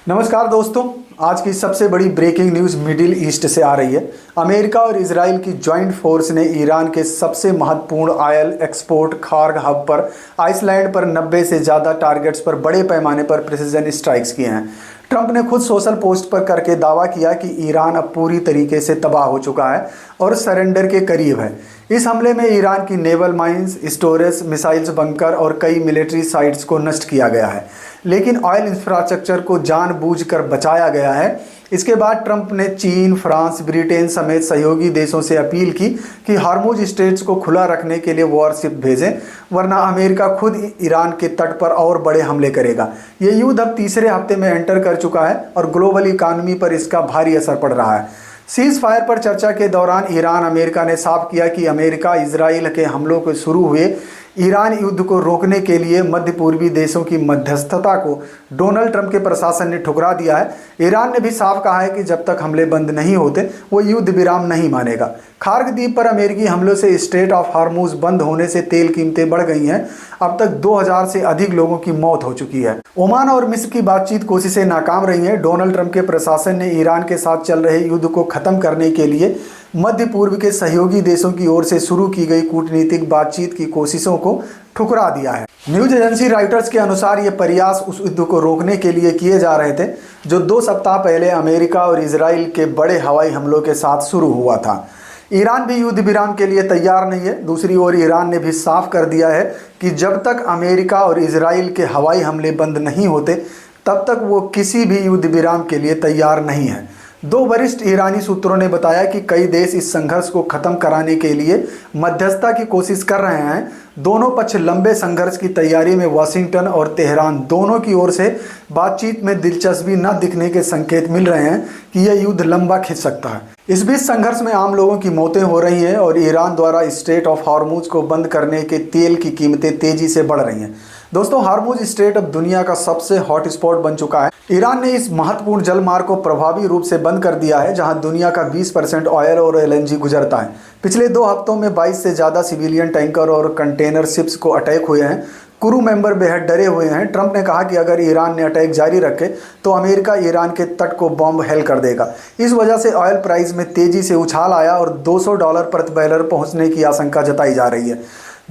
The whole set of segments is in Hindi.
नमस्कार दोस्तों। आज की सबसे बड़ी ब्रेकिंग न्यूज़ मिडिल ईस्ट से आ रही है। अमेरिका और इजराइल की जॉइंट फोर्स ने ईरान के सबसे महत्वपूर्ण ऑयल एक्सपोर्ट खार्ग हब पर आइसलैंड पर 90 से ज़्यादा टारगेट्स पर बड़े पैमाने पर प्रिसिजन स्ट्राइक्स किए हैं। ट्रंप ने खुद सोशल पोस्ट पर करके दावा किया कि ईरान अब पूरी तरीके से तबाह हो चुका है और सरेंडर के करीब है। इस हमले में ईरान की naval mines, storage, missiles bunker और कई मिलिट्री साइट्स को नष्ट किया गया है, लेकिन ऑयल इंफ्रास्ट्रक्चर को जानबूझकर बचाया गया है। इसके बाद ट्रंप ने चीन, फ्रांस, ब्रिटेन समेत सहयोगी देशों से अपील की कि हार्मुज स्ट्रेट्स को खुला रखने के लिए वॉरशिप भेजें, वरना अमेरिका खुद ईरान के तट पर और बड़े हमले करेगा। ये युद्ध अब तीसरे हफ्ते में एंटर कर चुका है और ग्लोबल इकानमी पर इसका भारी असर पड़ रहा है। सीज फायर पर चर्चा के दौरान ईरान अमेरिका ने साफ किया कि अमेरिका इजराइल के हमलों के शुरू हुए ईरान युद्ध को रोकने के लिए मध्य पूर्वी देशों की मध्यस्थता को डोनाल्ड ट्रंप के प्रशासन ने ठुकरा दिया है। ईरान ने भी साफ कहा है कि जब तक हमले बंद नहीं होते वो युद्ध विराम नहीं मानेगा। खार्ग द्वीप पर अमेरिकी हमलों से स्ट्रेट ऑफ हार्मुज बंद होने से तेल कीमतें बढ़ गई हैं। अब तक 2000 से अधिक लोगों की मौत हो चुकी है। ओमान और मिस्र की बातचीत कोशिशें नाकाम रही हैं। डोनाल्ड ट्रंप के प्रशासन ने ईरान के साथ चल रहे युद्ध को खत्म करने के लिए मध्य पूर्व के सहयोगी देशों की ओर से शुरू की गई कूटनीतिक बातचीत की कोशिशों को ठुकरा दिया है। न्यूज एजेंसी रॉयटर्स के अनुसार ये प्रयास उस युद्ध को रोकने के लिए किए जा रहे थे जो 2 सप्ताह पहले अमेरिका और इजराइल के बड़े हवाई हमलों के साथ शुरू हुआ था। ईरान भी युद्ध विराम के लिए तैयार नहीं है। दूसरी ओर ईरान ने भी साफ कर दिया है कि जब तक अमेरिका और इजराइल के हवाई हमले बंद नहीं होते तब तक वो किसी भी युद्ध विराम के लिए तैयार नहीं है। 2 वरिष्ठ ईरानी सूत्रों ने बताया कि कई देश इस संघर्ष को खत्म कराने के लिए मध्यस्थता की कोशिश कर रहे हैं। दोनों पक्ष लंबे संघर्ष की तैयारी में वाशिंगटन और तेहरान दोनों की ओर से बातचीत में दिलचस्पी न दिखने के संकेत मिल रहे हैं कि यह युद्ध लंबा खिंच सकता है। इस बीच संघर्ष में आम लोगों की मौतें हो रही हैं और ईरान द्वारा स्ट्रेट ऑफ हार्मुज को बंद करने के तेल की कीमतें तेजी से बढ़ रही हैं। दोस्तों, हार्मुज स्ट्रेट अब दुनिया का सबसे हॉट स्पॉट बन चुका है। ईरान ने इस महत्वपूर्ण जलमार्ग को प्रभावी रूप से बंद कर दिया है, जहां दुनिया का 20% ऑयल और एलएनजी गुजरता है। पिछले 2 हफ्तों में 22 से ज़्यादा सिविलियन टैंकर और कंटेनर शिप्स को अटैक हुए हैं। क्रू मेंबर बेहद डरे हुए हैं। ट्रंप ने कहा कि अगर ईरान ने अटैक जारी रखे तो अमेरिका ईरान के तट को बॉम्ब हेल कर देगा। इस वजह से ऑयल प्राइस में तेजी से उछाल आया और $200 प्रति बैरल पहुंचने की आशंका जताई जा रही है।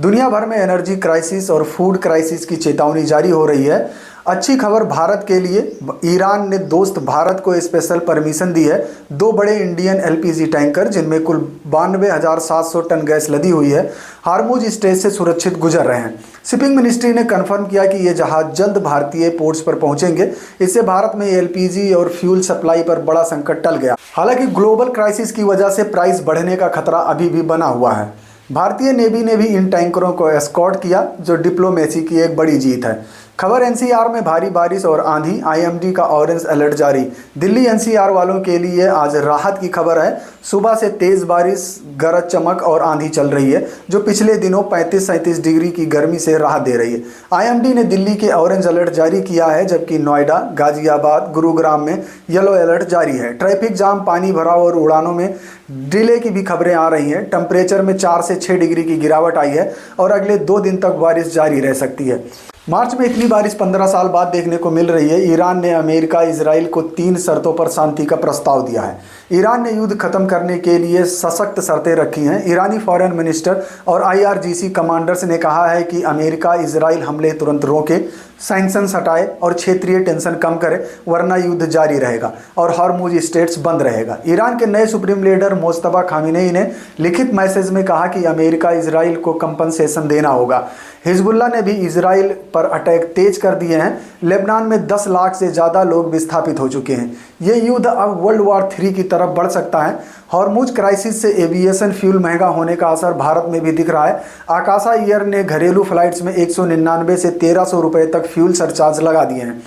दुनिया भर में एनर्जी क्राइसिस और फूड क्राइसिस की चेतावनी जारी हो रही है। अच्छी खबर भारत के लिए, ईरान ने दोस्त भारत को स्पेशल परमिशन दी है। 2 बड़े इंडियन एलपीजी टैंकर जिनमें कुल 92,700 टन गैस लदी हुई है हार्मुज स्ट्रेट से सुरक्षित गुजर रहे हैं। शिपिंग मिनिस्ट्री ने कंफर्म किया कि ये जहाज जल्द भारतीय पोर्ट्स पर पहुंचेंगे। इससे भारत में एलपीजी और फ्यूल सप्लाई पर बड़ा संकट टल गया। हालांकि ग्लोबल क्राइसिस की वजह से प्राइस बढ़ने का खतरा अभी भी बना हुआ है। भारतीय नेवी ने भी इन टैंकरों को एस्कॉर्ट किया, जो डिप्लोमेसी की एक बड़ी जीत है। खबर एनसीआर में भारी बारिश और आंधी, आईएमडी का ऑरेंज अलर्ट जारी। दिल्ली एनसीआर वालों के लिए आज राहत की खबर है। सुबह से तेज बारिश, गरज चमक और आंधी चल रही है, जो पिछले दिनों 35-37 डिग्री की गर्मी से राहत दे रही है। आईएमडी ने दिल्ली के ऑरेंज अलर्ट जारी किया है, जबकि नोएडा, गाजियाबाद, गुरुग्राम में येलो अलर्ट जारी है। ट्रैफिक जाम, पानी भराव और उड़ानों में डिले की भी खबरें आ रही हैं। टेम्परेचर में 4 से 6 डिग्री की गिरावट आई है और अगले 2 दिन तक बारिश जारी रह सकती है। मार्च में इतनी बारिश 15 साल बाद देखने को मिल रही है। ईरान ने अमेरिका, इजराइल को 3 शर्तों पर शांति का प्रस्ताव दिया है। ईरान ने युद्ध खत्म करने के लिए सशक्त शर्तें रखी हैं। ईरानी फॉरेन मिनिस्टर और आईआरजीसी कमांडर्स ने कहा है कि अमेरिका इजराइल हमले तुरंत रोके, सैंक्शंस हटाए और क्षेत्रीय टेंशन कम करे, वरना युद्ध जारी रहेगा और हार्मुज स्ट्रेट्स बंद रहेगा। ईरान के नए सुप्रीम लीडर मुस्तफा खामिनेई ने लिखित मैसेज में कहा कि अमेरिका इजराइल को कंपनसेशन देना होगा। हिजबुल्लाह ने भी इजराइल पर अटैक तेज कर दिए हैं। लेबनान में 10 लाख से ज़्यादा लोग विस्थापित हो चुके हैं। ये युद्ध अब वर्ल्ड वॉर 3 की तरफ बढ़ सकता है। हार्मुज क्राइसिस से एविएशन फ्यूल महंगा होने का असर भारत में भी दिख रहा है। आकाशा एयर ने घरेलू फ्लाइट्स में 199 से 1300 रुपये तक फ्यूल सरचार्ज लगा दिए हैं।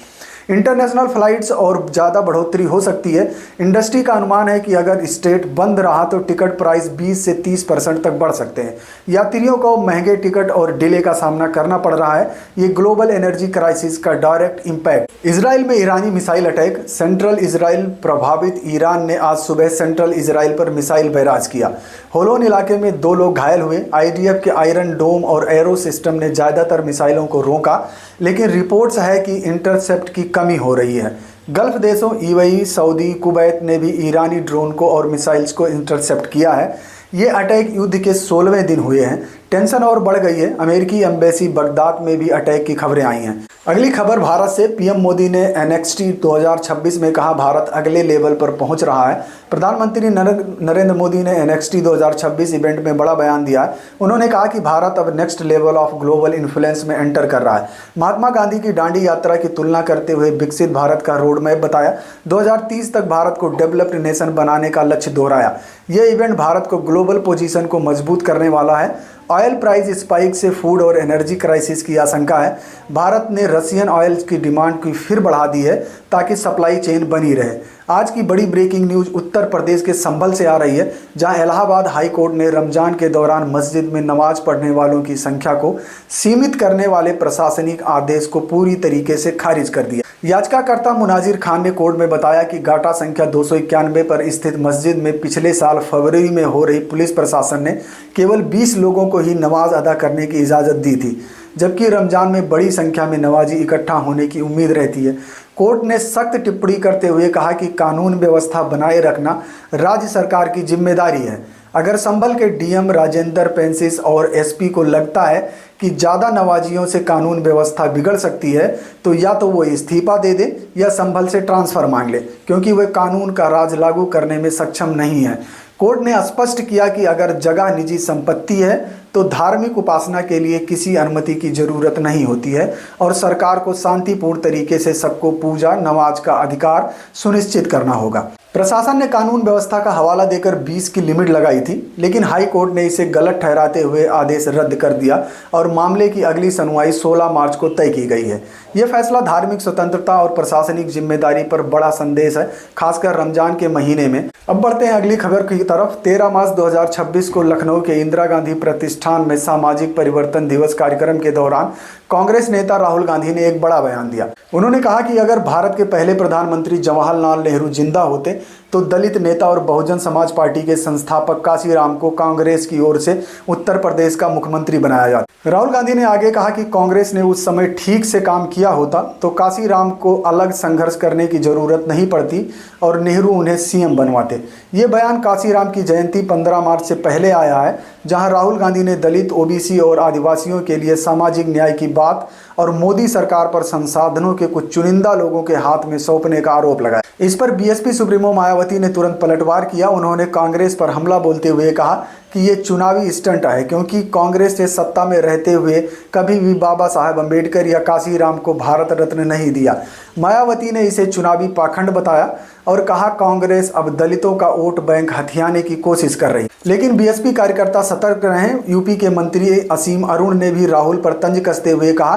इंटरनेशनल फ्लाइट्स और ज़्यादा बढ़ोतरी हो सकती है। इंडस्ट्री का अनुमान है कि अगर स्ट्रेट बंद रहा तो टिकट प्राइस 20 से 30% तक बढ़ सकते हैं। यात्रियों को महंगे टिकट और डिले का सामना करना पड़ रहा है। ये ग्लोबल एनर्जी क्राइसिस का डायरेक्ट इम्पैक्ट। इसराइल में ईरानी मिसाइल अटैक, सेंट्रल इसराइल प्रभावित। ईरान ने आज सुबह सेंट्रल इसराइल पर मिसाइल बैराज किया। होलोन इलाके में 2 लोग घायल हुए। आईडीएफ के आयरन डोम और एरो सिस्टम ने ज़्यादातर मिसाइलों को रोका, लेकिन रिपोर्ट्स है कि इंटरसेप्ट की कमी हो रही है। गल्फ देशों यूएई, सऊदी, कुवैत ने भी ईरानी ड्रोन को और मिसाइल्स को इंटरसेप्ट किया है। ये अटैक युद्ध के 16वें दिन हुए हैं। टेंशन और बढ़ गई है। अमेरिकी एम्बेसी बगदाद में भी अटैक की खबरें आई हैं। अगली खबर भारत से। पीएम मोदी ने एनएक्सटी 2026 में कहा भारत अगले लेवल पर पहुंच रहा है। प्रधानमंत्री नरेंद्र मोदी ने एनएक्सटी 2026 इवेंट में बड़ा बयान दिया है। उन्होंने कहा कि भारत अब next level of global influence में एंटर कर रहा है। महात्मा गांधी की दांडी यात्रा की तुलना करते हुए विकसित भारत का रोड मैप बताया। 2030 तक भारत को डेवलप्ड नेशन बनाने का लक्ष्य दोहराया। यह इवेंट भारत को ग्लोबल पोजीशन को मजबूत करने वाला है। ऑयल प्राइस स्पाइक से फूड और एनर्जी क्राइसिस की आशंका है। भारत ने रशियन ऑयल की डिमांड की फिर बढ़ा दी है ताकि सप्लाई चेन बनी रहे। आज की बड़ी ब्रेकिंग न्यूज़ उत्तर प्रदेश के संभल से आ रही है, जहां इलाहाबाद हाई कोर्ट ने रमजान के दौरान मस्जिद में नमाज पढ़ने वालों की संख्या को सीमित करने वाले प्रशासनिक आदेश को पूरी तरीके से खारिज कर दिया। याचिकाकर्ता मुनाजिर खान ने कोर्ट में बताया कि गाटा संख्या 291 पर स्थित मस्जिद में पिछले साल फरवरी में हो रही पुलिस प्रशासन ने केवल 20 लोगों को ही नमाज अदा करने की इजाज़त दी थी, जबकि रमजान में बड़ी संख्या में नमाजी इकट्ठा होने की उम्मीद रहती है। कोर्ट ने सख्त टिप्पणी करते हुए कहा कि कानून व्यवस्था बनाए रखना राज्य सरकार की जिम्मेदारी है। अगर संभल के डीएम राजेंद्र पेंसिस और एसपी को लगता है कि ज़्यादा नवाजियों से कानून व्यवस्था बिगड़ सकती है तो या तो वो इस्तीफा दे दे या संभल से ट्रांसफ़र मांग ले, क्योंकि वे कानून का राज लागू करने में सक्षम नहीं है। कोर्ट ने स्पष्ट किया कि अगर जगह निजी संपत्ति है तो धार्मिक उपासना के लिए किसी अनुमति की जरूरत नहीं होती है और सरकार को शांतिपूर्ण तरीके से सबको पूजा नमाज का अधिकार सुनिश्चित करना होगा। प्रशासन ने कानून व्यवस्था का हवाला देकर 20 की लिमिट लगाई थी, लेकिन हाई कोर्ट ने इसे गलत ठहराते हुए आदेश रद्द कर दिया और मामले की अगली सुनवाई 16 मार्च को तय की गई है। यह फैसला धार्मिक स्वतंत्रता और प्रशासनिक जिम्मेदारी पर बड़ा संदेश है, खासकर रमजान के महीने में। अब बढ़ते हैं अगली खबर की तरफ। 13 मार्च 2026 को लखनऊ के इंदिरा गांधी प्रतिष्ठान में सामाजिक परिवर्तन दिवस कार्यक्रम के दौरान कांग्रेस नेता राहुल गांधी ने एक बड़ा बयान दिया। उन्होंने कहा कि अगर भारत के पहले प्रधानमंत्री जवाहरलाल नेहरू जिंदा होते तो दलित नेता और बहुजन समाज पार्टी के संस्थापक काशीराम को कांग्रेस की ओर से उत्तर प्रदेश का मुख्यमंत्री बनाया जाता। राहुल गांधी ने आगे कहा कि कांग्रेस ने उस समय ठीक से काम किया होता तो काशीराम को अलग संघर्ष करने की जरूरत नहीं पड़ती और नेहरू उन्हें सीएम बनवाते। ये बयान काशीराम की जयंती 15 मार्च से पहले आया है, जहां राहुल गांधी ने दलित, ओबीसी और आदिवासियों के लिए सामाजिक न्याय की बात और मोदी सरकार पर संसाधनों के कुछ चुनिंदा लोगों के हाथ में सौंपने का आरोप लगाया। इस पर बीएसपी सुप्रीमो मायावती ने तुरंत पलटवार किया। उन्होंने कांग्रेस पर हमला बोलते हुए कहा कि ये चुनावी स्टंट है, क्योंकि कांग्रेस ने सत्ता में रहते हुए कभी भी बाबा साहेब अम्बेडकर या काशीराम को भारत रत्न नहीं दिया। मायावती ने इसे चुनावी पाखंड बताया और कहा कांग्रेस अब दलितों का वोट बैंक हथियाने की कोशिश कर रही। लेकिन बीएसपी कार्यकर्ता सतर्क रहे। यूपी के मंत्री असीम अरुण ने भी राहुल पर तंज कसते हुए कहा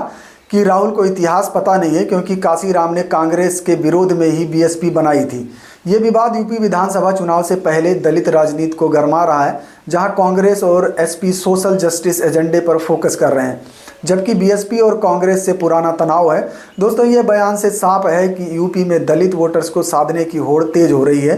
कि राहुल को इतिहास पता नहीं है, क्योंकि काशीराम ने कांग्रेस के विरोध में ही बीएसपी बनाई थी। ये विवाद यूपी विधानसभा चुनाव से पहले दलित राजनीति को गरमा रहा है, जहां कांग्रेस और एसपी सोशल जस्टिस एजेंडे पर फोकस कर रहे हैं, जबकि बीएसपी और कांग्रेस से पुराना तनाव है। दोस्तों, ये बयान से साफ है कि यूपी में दलित वोटर्स को साधने की होड़ तेज हो रही है।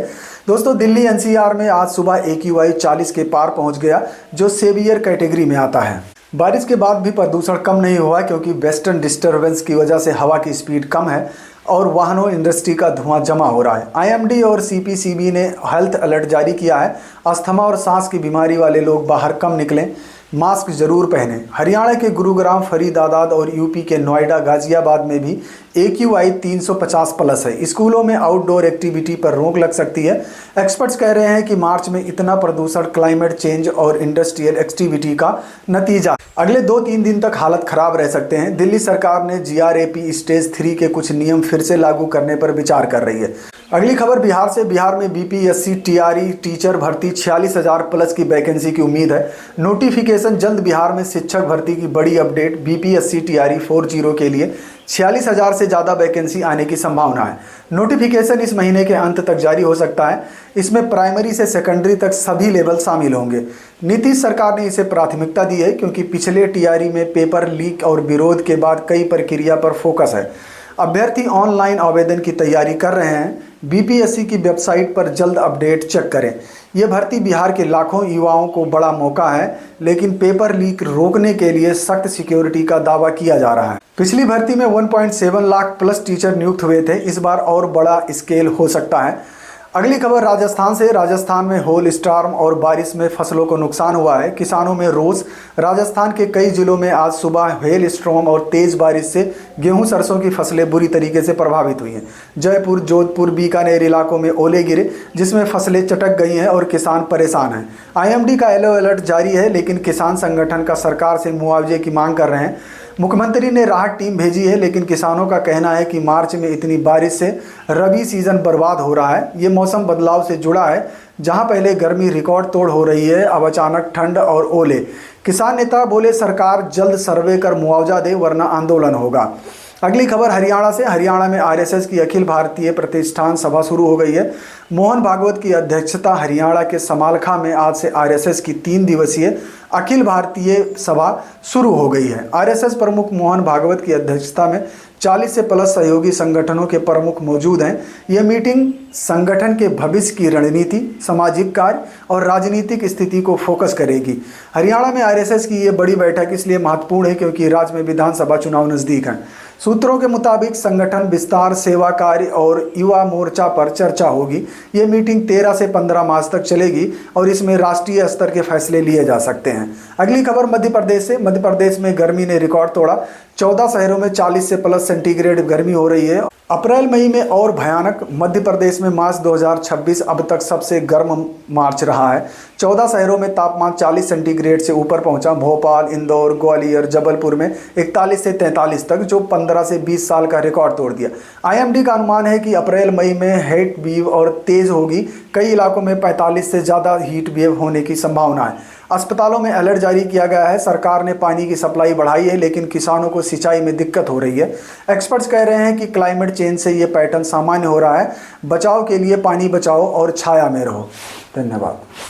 दोस्तों, दिल्ली एनसीआर में आज सुबह AQI 40 के पार पहुंच गया, जो सेवियर कैटेगरी में आता है। बारिश के बाद भी प्रदूषण कम नहीं हुआ, क्योंकि वेस्टर्न डिस्टर्बेंस की वजह से हवा की स्पीड कम है और वाहनों इंडस्ट्री का धुआं जमा हो रहा है। IMD और CPCB ने हेल्थ अलर्ट जारी किया है। अस्थमा और सांस की बीमारी वाले लोग बाहर कम निकलें, मास्क जरूर पहनें। हरियाणा के गुरुग्राम, फरीदाबाद और यूपी के नोएडा, गाजियाबाद में भी AQI 350 प्लस है। स्कूलों में आउटडोर एक्टिविटी पर रोक लग सकती है। एक्सपर्ट्स कह रहे हैं कि मार्च में इतना प्रदूषण क्लाइमेट चेंज और इंडस्ट्रियल एक्टिविटी का नतीजा। अगले 2-3 दिन तक हालत खराब रह सकते हैं। दिल्ली सरकार ने GRAP स्टेज 3 के कुछ नियम फिर से लागू करने पर विचार कर रही है। अगली खबर बिहार से। बिहार में BPSC TRE टीचर भर्ती 46,000 प्लस की वैकेंसी की उम्मीद है। नोटिफिकेशन जल्द। बिहार में शिक्षक भर्ती की बड़ी अपडेट। BPSC TRE 40 के लिए 46,000 से ज़्यादा वैकेंसी आने की संभावना है। नोटिफिकेशन इस महीने के अंत तक जारी हो सकता है। इसमें प्राइमरी से सेकेंडरी तक सभी लेवल शामिल होंगे। नीतीश सरकार ने इसे प्राथमिकता दी है, क्योंकि पिछले TRE में पेपर लीक और विरोध के बाद कई प्रक्रिया पर फोकस है। अभ्यर्थी ऑनलाइन आवेदन की तैयारी कर रहे हैं। बीपीएससी की वेबसाइट पर जल्द अपडेट चेक करें। ये भर्ती बिहार के लाखों युवाओं को बड़ा मौका है, लेकिन पेपर लीक रोकने के लिए सख्त सिक्योरिटी का दावा किया जा रहा है। पिछली भर्ती में 1.7 लाख प्लस टीचर नियुक्त हुए थे, इस बार और बड़ा स्केल हो सकता है। अगली खबर राजस्थान से। राजस्थान में होल स्टॉर्म और बारिश में फसलों को नुकसान हुआ है, किसानों में रोष। राजस्थान के कई जिलों में आज सुबह हेल स्टॉर्म और तेज बारिश से गेहूं सरसों की फसलें बुरी तरीके से प्रभावित हुई हैं। जयपुर, जोधपुर, बीकानेर इलाकों में ओले गिरे, जिसमें फसलें चटक गई हैं और किसान परेशान हैं। आईएमडी का येलो अलर्ट जारी है, लेकिन किसान संगठन का सरकार से मुआवजे की मांग कर रहे हैं। मुख्यमंत्री ने राहत टीम भेजी है, लेकिन किसानों का कहना है कि मार्च में इतनी बारिश से रबी सीजन बर्बाद हो रहा है। ये मौसम बदलाव से जुड़ा है, जहां पहले गर्मी रिकॉर्ड तोड़ हो रही है, अब अचानक ठंड और ओले। किसान नेता बोले सरकार जल्द सर्वे कर मुआवजा दे, वरना आंदोलन होगा। अगली खबर हरियाणा से। हरियाणा में आरएसएस की अखिल भारतीय प्रतिष्ठान सभा शुरू हो गई है। मोहन भागवत की अध्यक्षता हरियाणा के समालखा में आज से आरएसएस की 3 दिवसीय अखिल भारतीय सभा शुरू हो गई है। आरएसएस प्रमुख मोहन भागवत की अध्यक्षता में 40 से प्लस सहयोगी संगठनों के प्रमुख मौजूद हैं। यह मीटिंग संगठन के भविष्य की रणनीति, सामाजिक कार्य और राजनीतिक स्थिति को फोकस करेगी। हरियाणा में आरएसएस की ये बड़ी बैठक इसलिए महत्वपूर्ण है क्योंकि राज्य में विधानसभा चुनाव नजदीक हैं। सूत्रों के मुताबिक संगठन विस्तार, सेवा कार्य और युवा मोर्चा पर चर्चा होगी। ये मीटिंग 13 से 15 मार्च तक चलेगी और इसमें राष्ट्रीय स्तर के फैसले लिए जा सकते हैं। अगली खबर मध्य प्रदेश से। मध्य प्रदेश में गर्मी ने रिकॉर्ड तोड़ा। 14 शहरों में 40 से प्लस सेंटीग्रेड गर्मी हो रही है। अप्रैल मई में और भयानक। मध्य प्रदेश में मार्च 2026 अब तक सबसे गर्म मार्च रहा है। 14 शहरों में तापमान 40 सेंटीग्रेड से ऊपर पहुंचा। भोपाल, इंदौर, ग्वालियर, जबलपुर में 41 से 43 तक, जो 15 से 20 साल का रिकॉर्ड तोड़ दिया। आईएमडी का अनुमान है कि अप्रैल मई में हीट वेव और तेज होगी। कई इलाकों में 45 से ज़्यादा हीट वेव होने की संभावना है। अस्पतालों में अलर्ट जारी किया गया है। सरकार ने पानी की सप्लाई बढ़ाई है, लेकिन किसानों को सिंचाई में दिक्कत हो रही है। एक्सपर्ट्स कह रहे हैं कि क्लाइमेट चेंज से ये पैटर्न सामान्य हो रहा है। बचाव के लिए पानी बचाओ और छाया में रहो। धन्यवाद।